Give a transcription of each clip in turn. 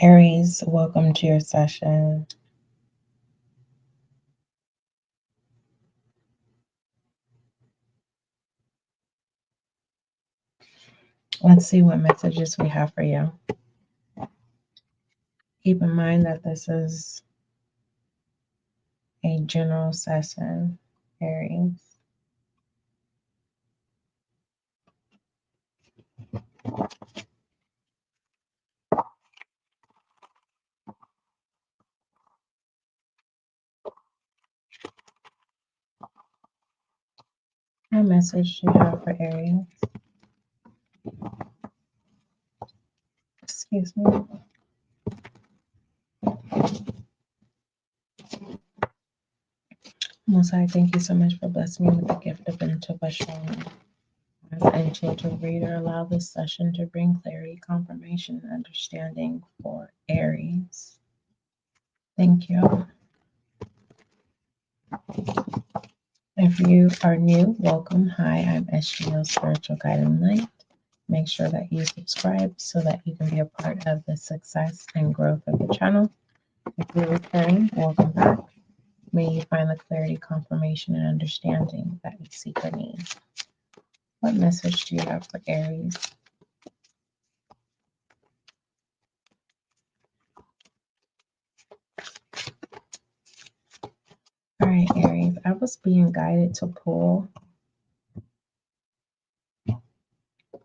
Aries, welcome to your session. Let's see what messages we have for you. Keep in mind that this is a general session, Aries. What message do you have for Aries? Excuse me. Most High, thank you so much for blessing me with the gift of intuition. As an intuitive reader, allow this session to bring clarity, confirmation, and understanding for Aries. Thank you. If you are new, welcome. Hi, I'm SGL Spiritual Guide and Light. Make sure that you subscribe so that you can be a part of the success and growth of the channel. If you're returning, welcome back. May you find the clarity, confirmation, and understanding that you seek or need. What message do you have for Aries? All right, Aries, I was being guided to pull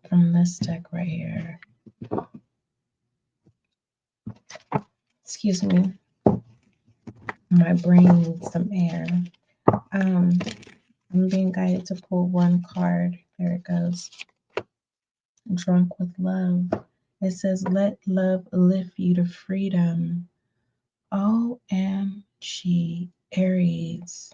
from this deck right here. Excuse me. My brain needs some air. I'm being guided to pull one card. There it goes. Drunk with love. It says, let love lift you to freedom. OMG, Aries.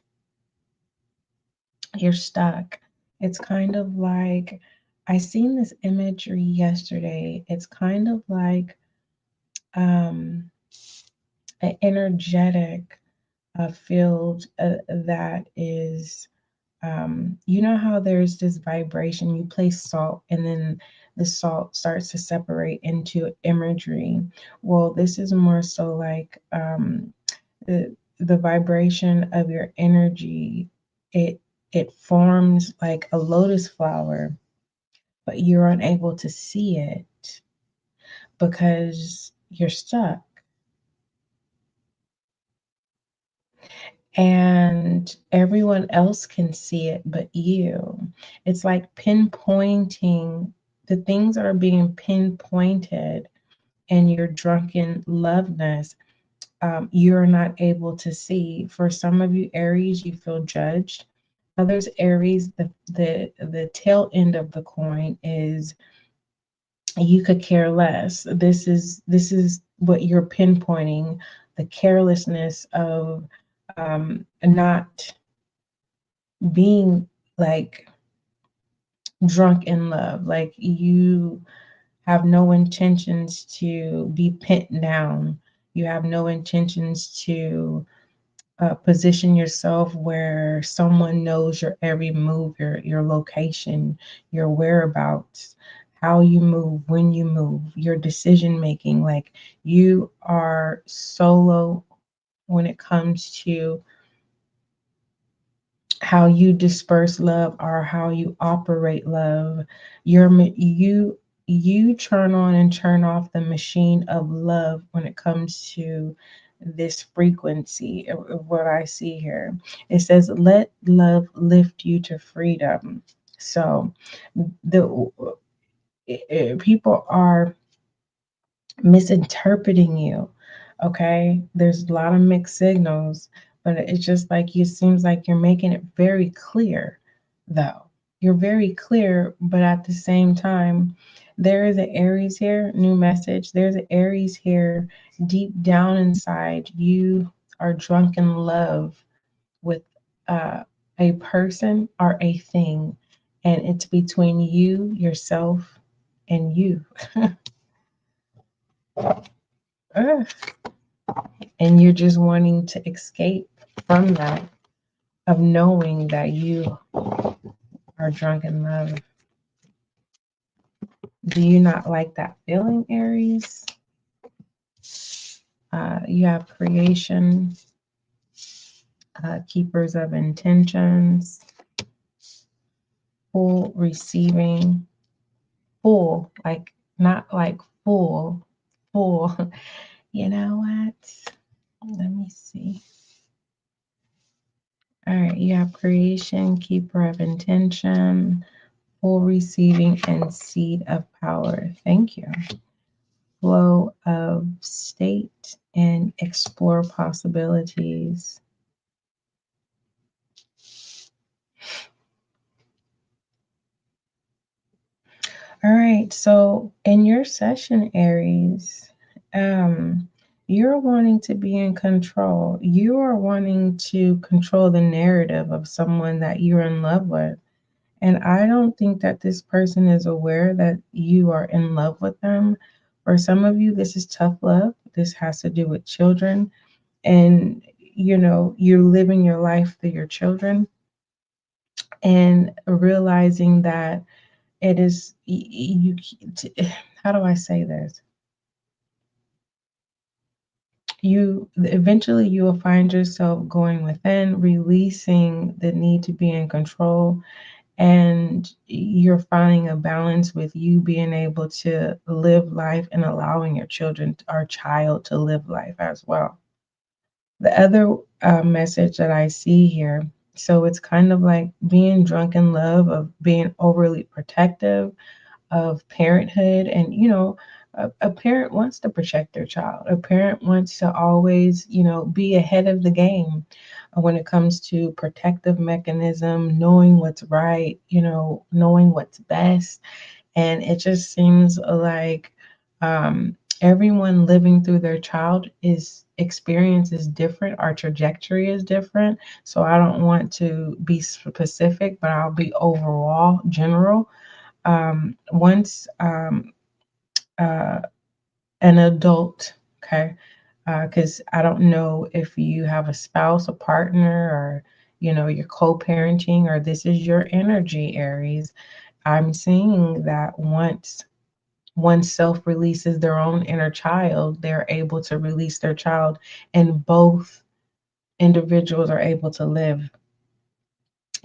You're stuck. It's kind of like, I seen this imagery yesterday. It's kind of like an energetic field that is, you know how there's this vibration, you place salt and then the salt starts to separate into imagery. Well, this is more so like the vibration of your energy. It forms like a lotus flower, but you're unable to see it because you're stuck. And everyone else can see it but you. It's like pinpointing the things that are being pinpointed in your drunken loveness. You're not able to see. For some of you Aries, you feel judged. Others Aries, the tail end of the coin is you could care less. This is what you're pinpointing, the carelessness of not being like drunk in love. Like you have no intentions to be pinned down. You have no intentions to position yourself where someone knows your every move, your location, your whereabouts, how you move, when you move, your decision making. Like you are solo when it comes to how you disperse love or how you operate love. You turn on and turn off the machine of love when it comes to this frequency of what I see here. It says, let love lift you to freedom. So the people are misinterpreting you. Okay, there's a lot of mixed signals, but it's just like it seems like you're making it very clear, though. You're very clear, but at the same time, there is an Aries here, new message. There's an Aries here deep down inside. You are drunk in love with a person or a thing, and it's between you, yourself, and you. ugh, and you're just wanting to escape from that, of knowing that you are drunk in love. Do you not like that feeling, Aries? You have creation, keepers of intentions, full receiving, full, like not like full, full. You know what? Let me see. All right, you have creation, keeper of intention, full receiving, and seed of power. Thank you. Flow of state and explore possibilities. All right, so in your session, Aries, you're wanting to be in control. You are wanting to control the narrative of someone that you're in love with. And I don't think that this person is aware that you are in love with them. For some of you, this is tough love. This has to do with children. And, you're living your life through your children and realizing that it is, how do I say this? Eventually you will find yourself going within, releasing the need to be in control, and you're finding a balance with you being able to live life and allowing your children or child to live life as well. The other message that I see here, so it's kind of like being drunk in love, of being overly protective of parenthood. And a parent wants to protect their child. A parent wants to always be ahead of the game when it comes to protective mechanism, knowing what's right, knowing what's best. And it just seems like everyone living through their child is experience is different. Our trajectory is different. So I don't want to be specific, but I'll be overall general. Once uh, an adult, okay, because I don't know if you have a spouse, a partner, or you're co-parenting, or this is your energy, Aries. I'm seeing that once one self releases their own inner child, they're able to release their child, and both individuals are able to live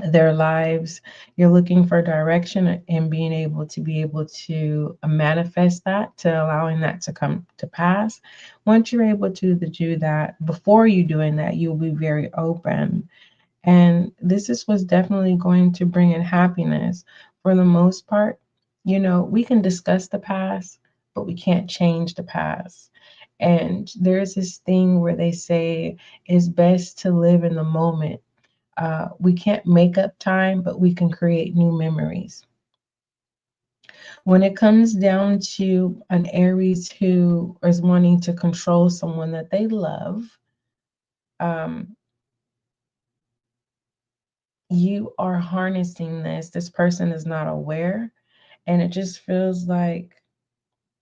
their lives. You're looking for direction and being able to manifest that, to allowing that to come to pass. Once you're able to do that, before you doing that, you'll be very open. And this is what's definitely going to bring in happiness. For the most part, we can discuss the past, but we can't change the past. And there's this thing where they say it's best to live in the moment. We can't make up time, but we can create new memories. When it comes down to an Aries who is wanting to control someone that they love, um, you are harnessing this. This person is not aware. And it just feels like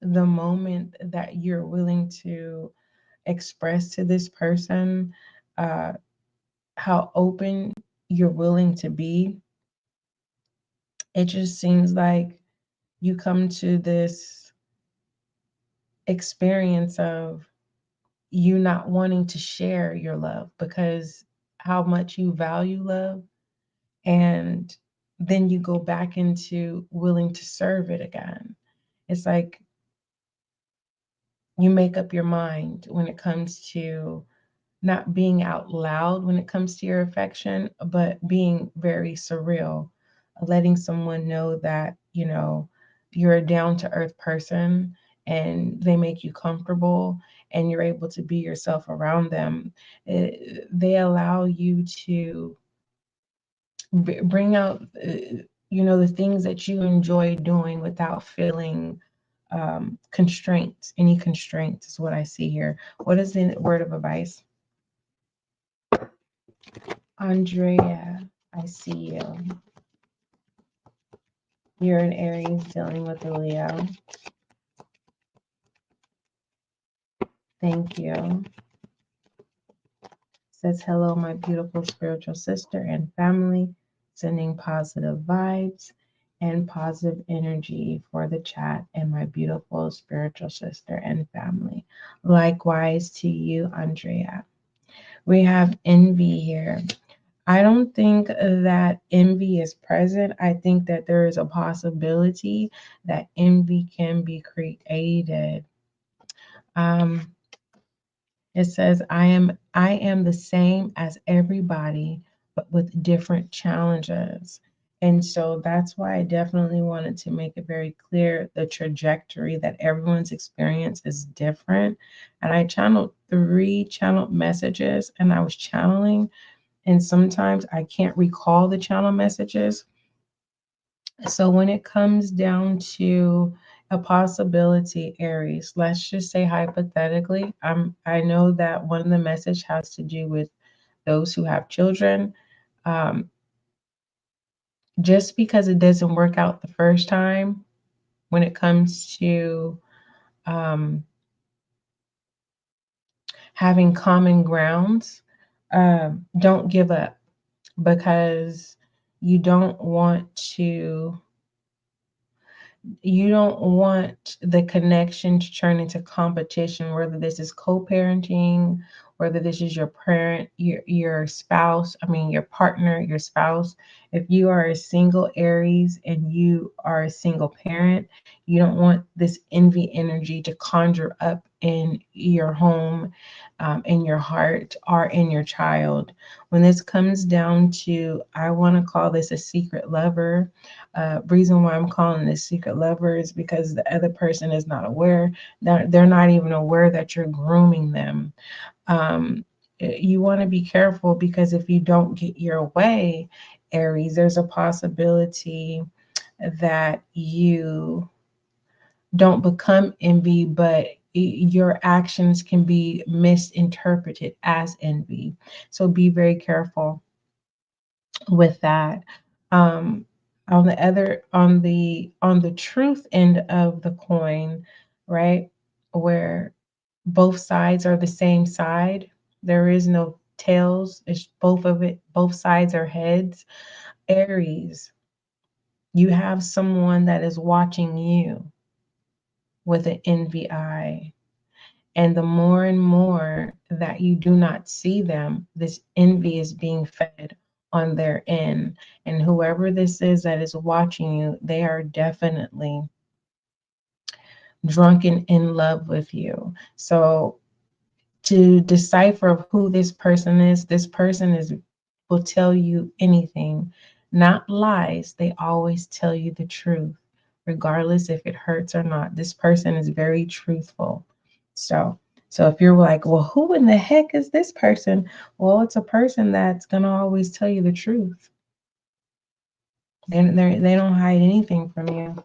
the moment that you're willing to express to this person uh, how open you're willing to be, it just seems like you come to this experience of you not wanting to share your love because how much you value love, and then you go back into willing to serve it again. It's like you make up your mind when it comes to not being out loud when it comes to your affection, but being very surreal, letting someone know that, you're a down to earth person and they make you comfortable and you're able to be yourself around them. They allow you to bring out, the things that you enjoy doing without feeling constraints. Any constraints is what I see here. What is the word of advice? Andrea, I see you. You're an Aries dealing with a Leo. Thank you. Says hello, my beautiful spiritual sister and family. Sending positive vibes and positive energy for the chat and my beautiful spiritual sister and family. Likewise to you, Andrea. We have envy here. I don't think that envy is present. I think that there is a possibility that envy can be created. Um, it says, I am the same as everybody, but with different challenges. And so that's why I definitely wanted to make it very clear the trajectory that everyone's experience is different. And I channeled 3 channeled messages and I was channeling, and sometimes I can't recall the channel messages. So when it comes down to a possibility, Aries, let's just say hypothetically, I know that one of the message has to do with those who have children. Um, just because it doesn't work out the first time, when it comes to um, having common grounds, don't give up, because you don't want to you don't want the connection to turn into competition, whether this is co-parenting, whether this is your parent, your spouse, I mean your partner, your spouse. If you are a single Aries and you are a single parent, you don't want this envy energy to conjure up in your home, in your heart, or in your child. When this comes down to, I want to call this a secret lover. Reason why I'm calling this secret lover is because the other person is not aware. They're not even aware that you're grooming them. You want to be careful, because if you don't get your way, Aries, there's a possibility that you don't become envy, but your actions can be misinterpreted as envy. So be very careful with that. Um, on the truth end of the coin, right, where both sides are the same side, there is no tails. It's both of it. Both sides are heads. Aries, you have someone that is watching you with an envy eye. And the more and more that you do not see them, this envy is being fed on their end. And whoever this is that is watching you, they are definitely drunken in love with you. So to decipher who this person is will tell you anything, not lies. They always tell you the truth, regardless if it hurts or not. This person is very truthful. So so if you're like, well, who in the heck is this person? Well, it's a person that's gonna always tell you the truth. They don't hide anything from you.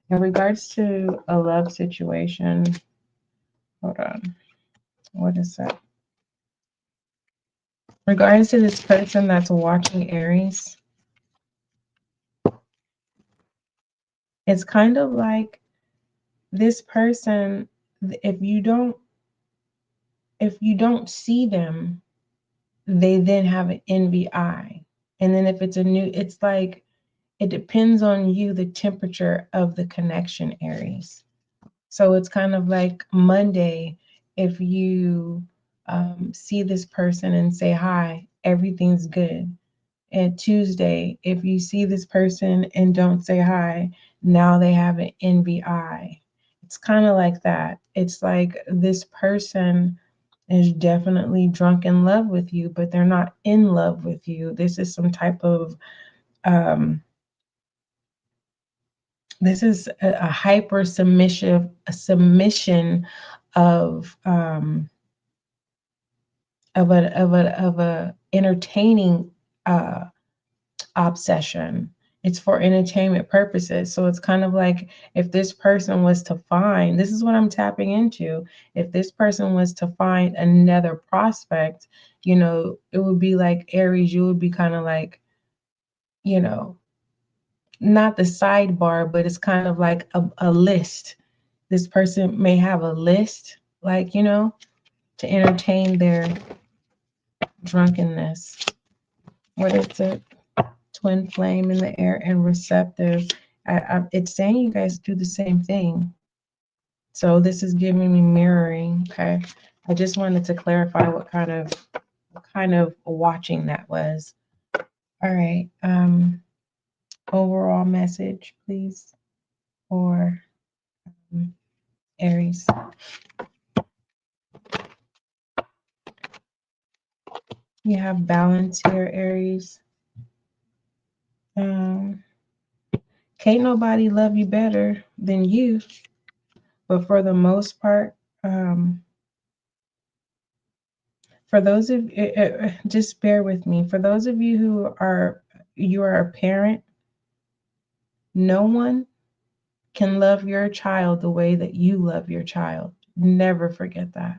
In regards to a love situation, hold on. What is that? Regarding to this person that's watching Aries, it's kind of like this person, if you don't see them, they then have an envy eye. And then if it's it's like it depends on you, the temperature of the connection, Aries. So it's kind of like Monday, if you see this person and say hi, everything's good. And Tuesday, if you see this person and don't say hi, now they have an envy eye. It's kind of like that. It's like this person is definitely drunk in love with you, but they're not in love with you. This is some type of um, this is a hyper submissive a submission of a entertaining uh, obsession. It's for entertainment purposes. So it's kind of like, if this person was to find, this is what I'm tapping into. If this person was to find another prospect, it would be like Aries, you would be kind of like, you know, not the sidebar, but it's kind of like a list. This person may have a list, like, to entertain their drunkenness. What is it? Twin flame in the air and receptive. It's saying you guys do the same thing. So this is giving me mirroring. Okay. I just wanted to clarify what kind of watching that was. All right. Overall message, please, for Aries. You have balance here, Aries. Can't nobody love you better than you, but for the most part, for those of just bear with me. For those of you who you are a parent, no one can love your child the way that you love your child. Never forget that.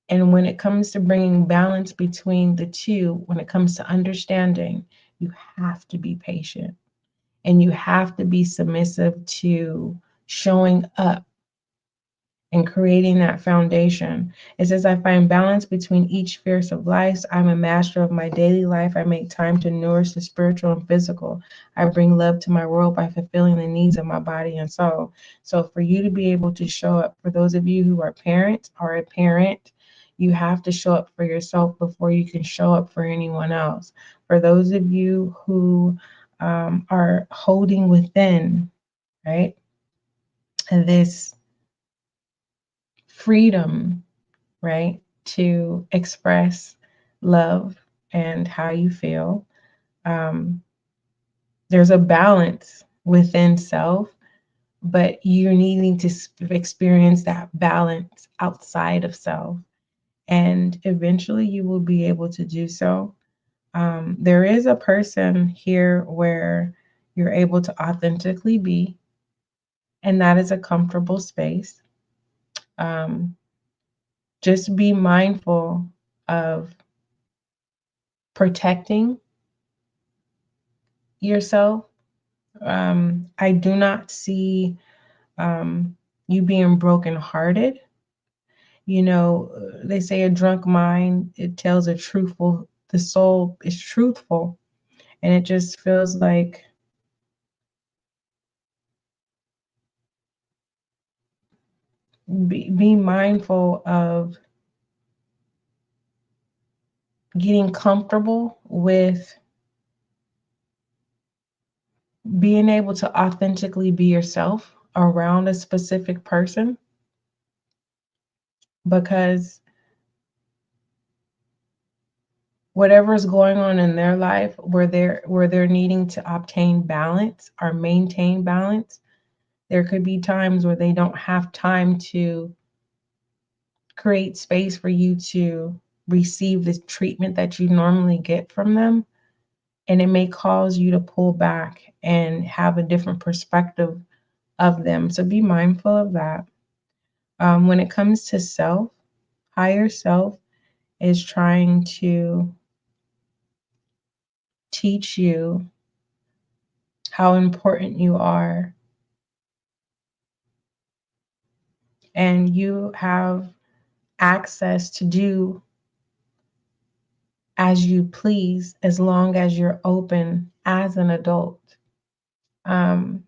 And when it comes to bringing balance between the two, when it comes to understanding, you have to be patient and you have to be submissive to showing up and creating that foundation. It says, I find balance between each spheres of life. I'm a master of my daily life. I make time to nourish the spiritual and physical. I bring love to my world by fulfilling the needs of my body and soul. So for you to be able to show up, for those of you who are parents or a parent, you have to show up for yourself before you can show up for anyone else. For those of you who are holding within, right, this freedom, right, to express love and how you feel. There's a balance within self, but you're needing to experience that balance outside of self. And eventually you will be able to do so. There is a person here where you're able to authentically be, and that is a comfortable space. Just be mindful of protecting yourself. I do not see you being brokenhearted. You know, they say a drunk mind, it tells the soul is truthful. And it just feels like be mindful of getting comfortable with being able to authentically be yourself around a specific person, because whatever is going on in their life where they're needing to obtain balance or maintain balance, there could be times where they don't have time to create space for you to receive the treatment that you normally get from them. And it may cause you to pull back and have a different perspective of them. So be mindful of that. When it comes to self, higher self is trying to teach you how important you are. And you have access to do as you please as long as you're open as an adult. And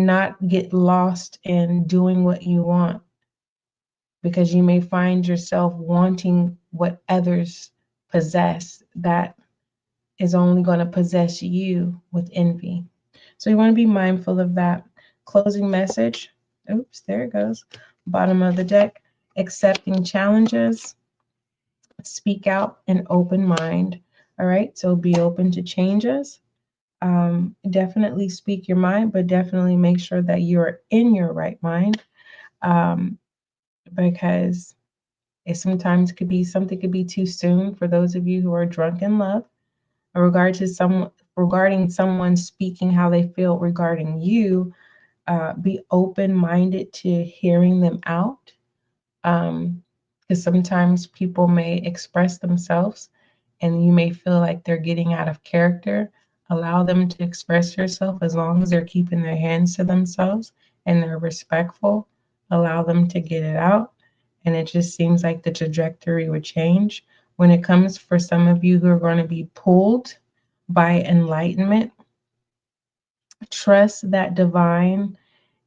not get lost in doing what you want, because you may find yourself wanting what others possess that is only going to possess you with envy. So you want to be mindful of that. Closing message. Oops, there it goes. Bottom of the deck. Accepting challenges. Speak out, an open mind. All right, so be open to changes. Definitely speak your mind, but definitely make sure that you're in your right mind, because it sometimes something could be too soon for those of you who are drunk in love, regarding someone speaking how they feel regarding you. Be open-minded to hearing them out, because sometimes people may express themselves and you may feel like they're getting out of character. Allow them to express yourself as long as they're keeping their hands to themselves and they're respectful. Allow them to get it out. and it just seems like the trajectory would change. When it comes for some of you who are going to be pulled by enlightenment, trust that divine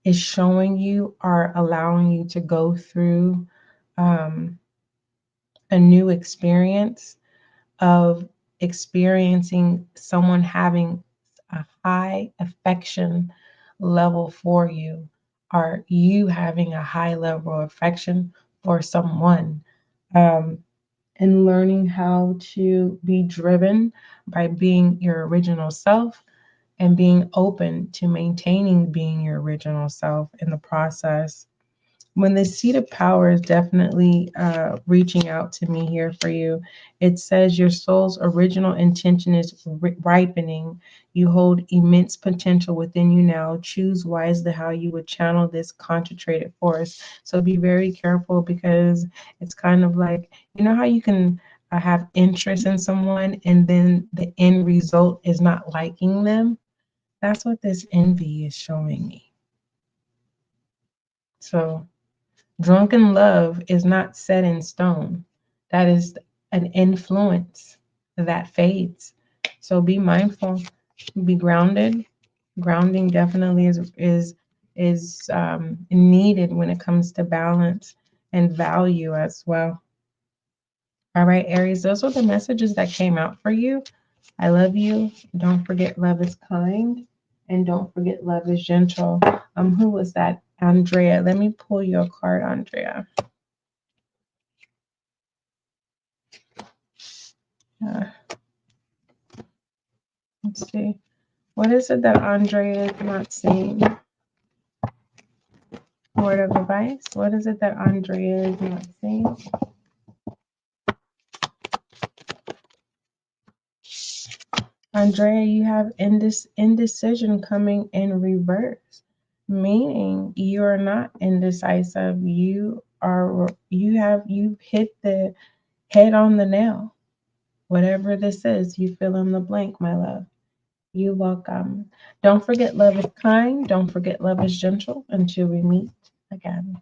is showing you or allowing you to go through a new experience of experiencing someone having a high affection level for you, or you having a high level of affection for someone, and learning how to be driven by being your original self and being open to maintaining being your original self in the process. When the seat of power is definitely reaching out to me here for you, it says your soul's original intention is ripening. You hold immense potential within you now. Choose wisely how you would channel this concentrated force. So be very careful, because it's kind of like, you know how you can have interest in someone and then the end result is not liking them? That's what this envy is showing me. So drunken love is not set in stone. That is an influence that fades. So be mindful, be grounded. Grounding definitely is needed when it comes to balance and value as well. All right, Aries, those are the messages that came out for you. I love you. Don't forget love is kind. And don't forget love is gentle. Who was that? Andrea. Let me pull your card, Andrea. Uh, let's see. What is it that Andrea is not seeing? Word of advice. What is it that Andrea is not seeing? Andrea, you have indecision coming in reverse, meaning you are not indecisive. You've hit the head on the nail. Whatever this is, you fill in the blank, my love. You're welcome. Don't forget love is kind. Don't forget love is gentle until we meet again.